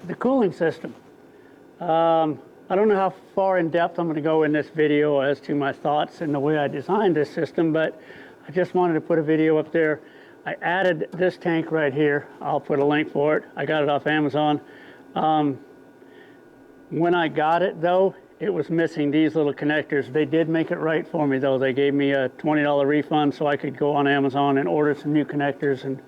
the cooling system. I don't know how far in depth I'm going to go in this video as to my thoughts and the way I designed this system, but I just wanted to put a video up there. I added this tank right here. I'll put a link for it. I got it off Amazon. When I got it though, it was missing these little connectors. They did make it right for me though. They gave me a $20 refund so I could go on Amazon and order some new connectors. And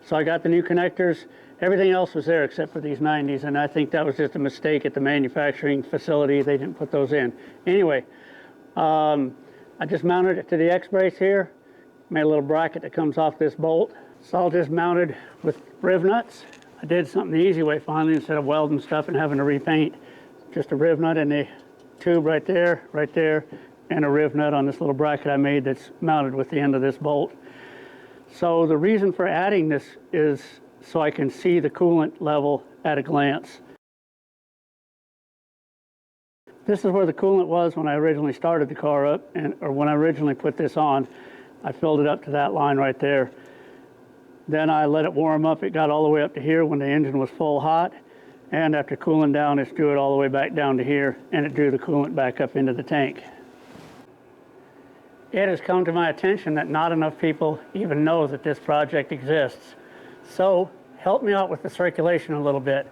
so I got the new connectors. Everything else was there except for these 90s, and I think that was just a mistake at the manufacturing facility. They didn't put those in. Anyway, I just mounted it to the X-brace here. Made a little bracket that comes off this bolt. It's all just mounted with riv nuts. I did something the easy way finally instead of welding stuff and having to repaint. Just a riv nut in the tube right there, and a riv nut on this little bracket I made that's mounted with the end of this bolt. So the reason for adding this is so I can see the coolant level at a glance. This is where the coolant was when I originally started the car up, or when I originally put this on. I filled it up to that line right there. Then I let it warm up. It got all the way up to here when the engine was full hot. And after cooling down, it drew it all the way back down to here, and it drew the coolant back up into the tank. It has come to my attention that not enough people even know that this project exists. So help me out with the circulation a little bit.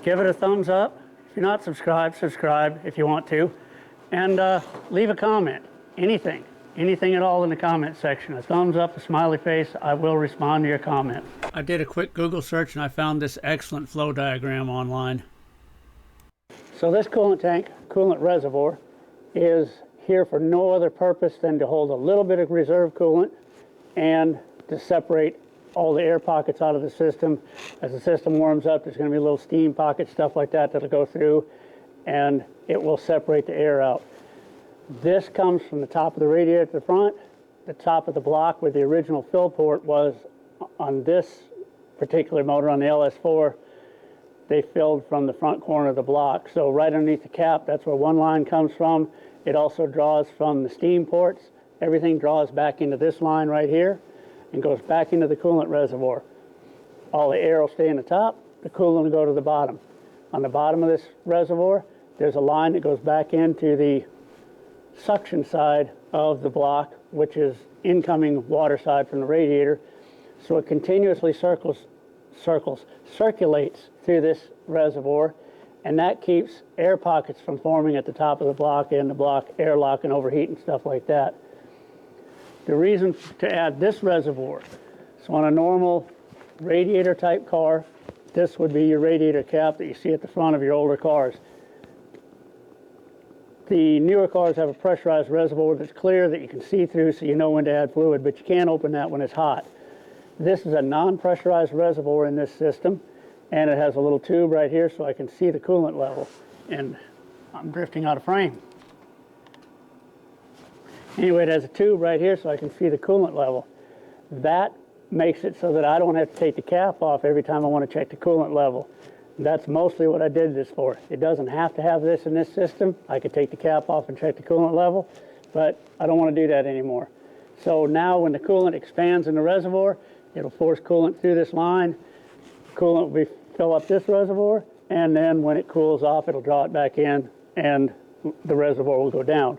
Give it a thumbs up. If you're not subscribed, subscribe if you want to. And leave a comment, anything at all in the comment section. A thumbs up, a smiley face, I will respond to your comment. I did a quick Google search and I found this excellent flow diagram online. So this coolant tank, coolant reservoir, is here for no other purpose than to hold a little bit of reserve coolant and to separate all the air pockets out of the system. As the system warms up, there's going to be little steam pockets, stuff like that, that'll go through, and it will separate the air out. This comes from the top of the radiator at the front. The top of the block where the original fill port was on this particular motor on the LS4, they filled from the front corner of the block. So right underneath the cap, that's where one line comes from. It also draws from the steam ports. Everything draws back into this line right here and goes back into the coolant reservoir. All the air will stay in the top, the coolant will go to the bottom. On the bottom of this reservoir, there's a line that goes back into the suction side of the block, which is incoming water side from the radiator. So it continuously circulates through this reservoir, and that keeps air pockets from forming at the top of the block and the block airlock and overheat and stuff like that. The reason to add this reservoir, so on a normal radiator type car, this would be your radiator cap that you see at the front of your older cars. The newer cars have a pressurized reservoir that's clear that you can see through so you know when to add fluid, but you can't open that when it's hot. This is a non-pressurized reservoir in this system, and it has a little tube right here so I can see the coolant level. And I'm drifting out of frame. Anyway, it has a tube right here so I can see the coolant level. That makes it so that I don't have to take the cap off every time I want to check the coolant level. That's mostly what I did this for. It doesn't have to have this in this system. I could take the cap off and check the coolant level, but I don't want to do that anymore. So now when the coolant expands in the reservoir, it'll force coolant through this line. Coolant will fill up this reservoir, and then when it cools off, it'll draw it back in, and the reservoir will go down.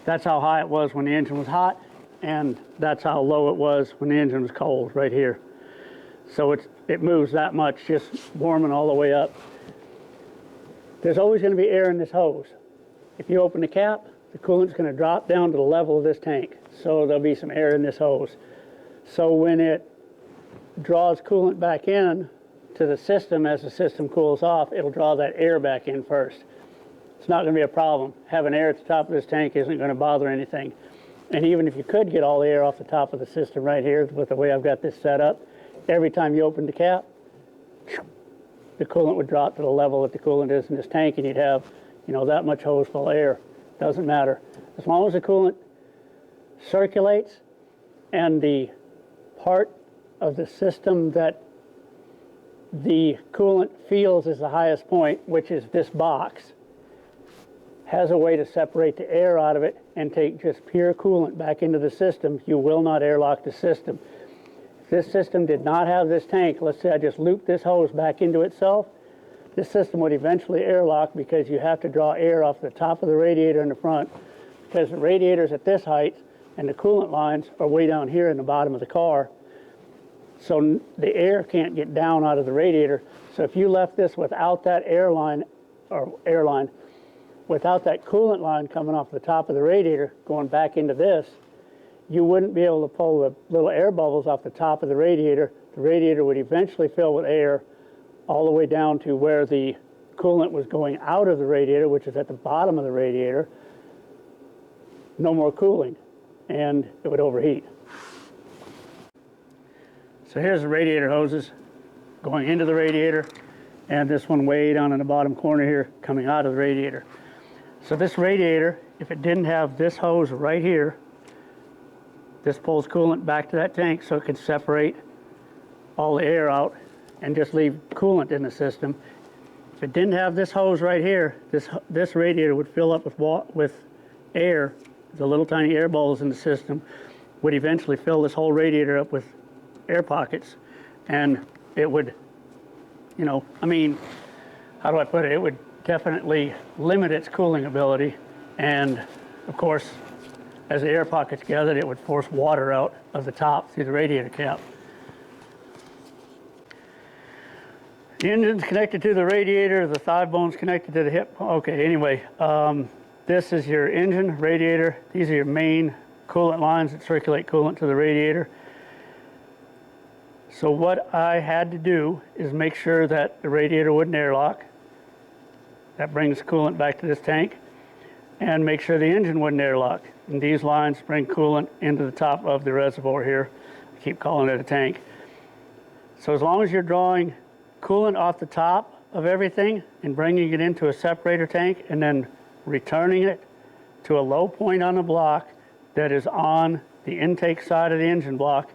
That's how high it was when the engine was hot, and that's how low it was when the engine was cold, right here. So it moves that much, just warming all the way up. There's always going to be air in this hose. If you open the cap, the coolant's going to drop down to the level of this tank. So there'll be some air in this hose. So when it draws coolant back in to the system as the system cools off, it'll draw that air back in first. It's not going to be a problem. Having air at the top of this tank isn't going to bother anything. And even if you could get all the air off the top of the system right here with the way I've got this set up, every time you open the cap, the coolant would drop to the level that the coolant is in this tank, and you'd have, that much hose full of air. Doesn't matter. As long as the coolant circulates and the part of the system that the coolant feels is the highest point, which is this box, has a way to separate the air out of it and take just pure coolant back into the system, you will not airlock the system. If this system did not have this tank, let's say I just looped this hose back into itself, this system would eventually airlock because you have to draw air off the top of the radiator in the front, because the radiator's at this height and the coolant lines are way down here in the bottom of the car. So the air can't get down out of the radiator. So if you left this without that without that coolant line coming off the top of the radiator going back into this, you wouldn't be able to pull the little air bubbles off the top of the radiator. The radiator would eventually fill with air all the way down to where the coolant was going out of the radiator, which is at the bottom of the radiator. No more cooling, and it would overheat. So here's the radiator hoses going into the radiator, and this one way down in the bottom corner here coming out of the radiator. So this radiator, if it didn't have this hose right here, this pulls coolant back to that tank so it can separate all the air out and just leave coolant in the system. If it didn't have this hose right here, this radiator would fill up with air. The little tiny air bubbles in the system would eventually fill this whole radiator up with air pockets, and it would, you know, I mean, how do I put it? It would definitely limit its cooling ability, and of course, as the air pockets gathered, it would force water out of the top through the radiator cap. The engine's connected to the radiator, the thigh bone's connected to the hip. Okay, anyway, this is your engine, radiator. These are your main coolant lines that circulate coolant to the radiator. So what I had to do is make sure that the radiator wouldn't airlock. That brings coolant back to this tank. And make sure the engine wouldn't airlock. And these lines bring coolant into the top of the reservoir here. I keep calling it a tank. So as long as you're drawing coolant off the top of everything and bringing it into a separator tank and then returning it to a low point on the block that is on the intake side of the engine block,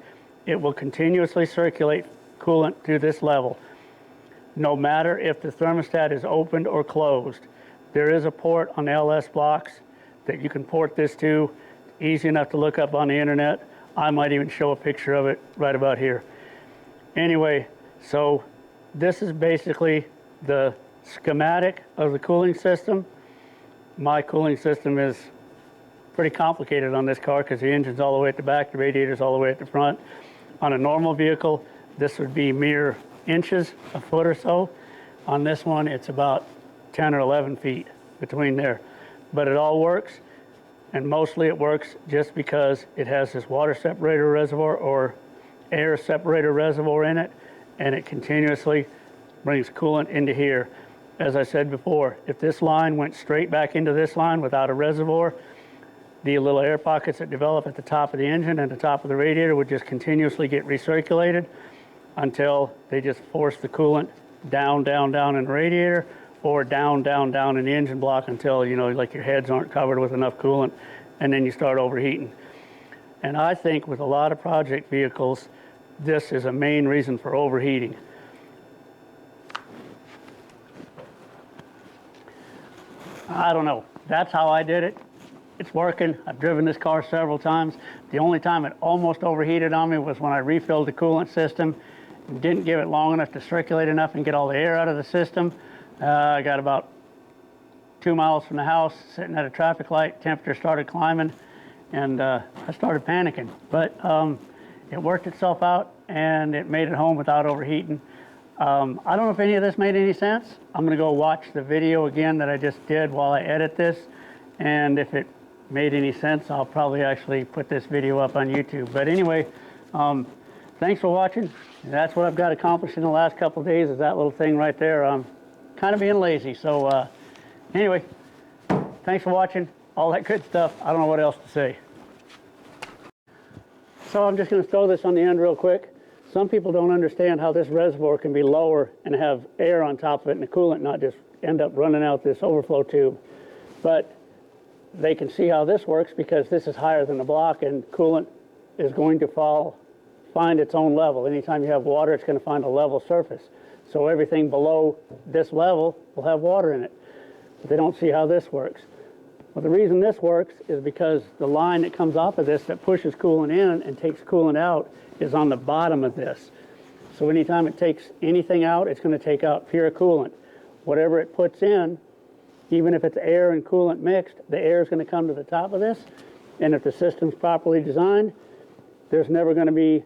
it will continuously circulate coolant to this level, no matter if the thermostat is opened or closed. There is a port on LS blocks that you can port this to. Easy enough to look up on the internet. I might even show a picture of it right about here. Anyway, so this is basically the schematic of the cooling system. My cooling system is pretty complicated on this car because the engine's all the way at the back, the radiator's all the way at the front. On a normal vehicle, this would be mere inches, a foot or so. On this one, it's about 10 or 11 feet between there. But it all works, and mostly it works just because it has this water separator reservoir or air separator reservoir in it, and it continuously brings coolant into here. As I said before, if this line went straight back into this line without a reservoir, the little air pockets that develop at the top of the engine and the top of the radiator would just continuously get recirculated until they just force the coolant down, down, down in the radiator, or down, down, down in the engine block until, you know, like your heads aren't covered with enough coolant, and then you start overheating. And I think with a lot of project vehicles, this is a main reason for overheating. I don't know. That's how I did it. It's working. I've driven this car several times. The only time it almost overheated on me was when I refilled the coolant system and didn't give it long enough to circulate enough and get all the air out of the system. I got about 2 miles from the house, sitting at a traffic light, temperature started climbing, and I started panicking. But it worked itself out, and it made it home without overheating. I don't know if any of this made any sense. I'm going to go watch the video again that I just did while I edit this, and if it made any sense, I'll probably actually put this video up on YouTube. But anyway, thanks for watching. That's what I've got accomplished in the last couple of days, is that little thing right there. I'm kind of being lazy. So anyway, thanks for watching. All that good stuff. I don't know what else to say. So I'm just going to throw this on the end real quick. Some people don't understand how this reservoir can be lower and have air on top of it and the coolant not just end up running out this overflow tube. But they can see how this works because this is higher than the block, and coolant is going to find its own level. Anytime you have water, it's going to find a level surface. So everything below this level will have water in it. But they don't see how this works. Well, the reason this works is because the line that comes off of this that pushes coolant in and takes coolant out is on the bottom of this. So anytime it takes anything out, it's going to take out pure coolant. Whatever it puts in, even if it's air and coolant mixed, the air is going to come to the top of this. And if the system's properly designed, there's never going to be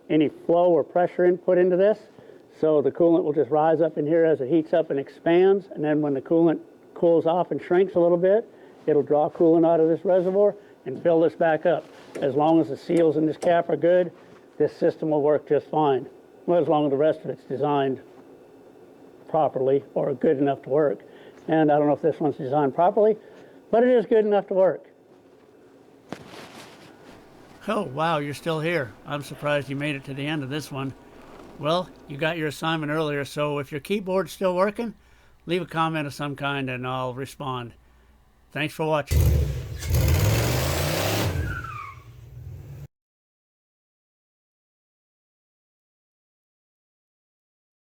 any flow or pressure input into this. So the coolant will just rise up in here as it heats up and expands. And then when the coolant cools off and shrinks a little bit, it'll draw coolant out of this reservoir and fill this back up. As long as the seals in this cap are good, this system will work just fine. Well, as long as the rest of it's designed properly or good enough to work. And I don't know if this one's designed properly, but it is good enough to work. Oh, wow, you're still here. I'm surprised you made it to the end of this one. Well, you got your assignment earlier, so if your keyboard's still working, leave a comment of some kind and I'll respond. Thanks for watching.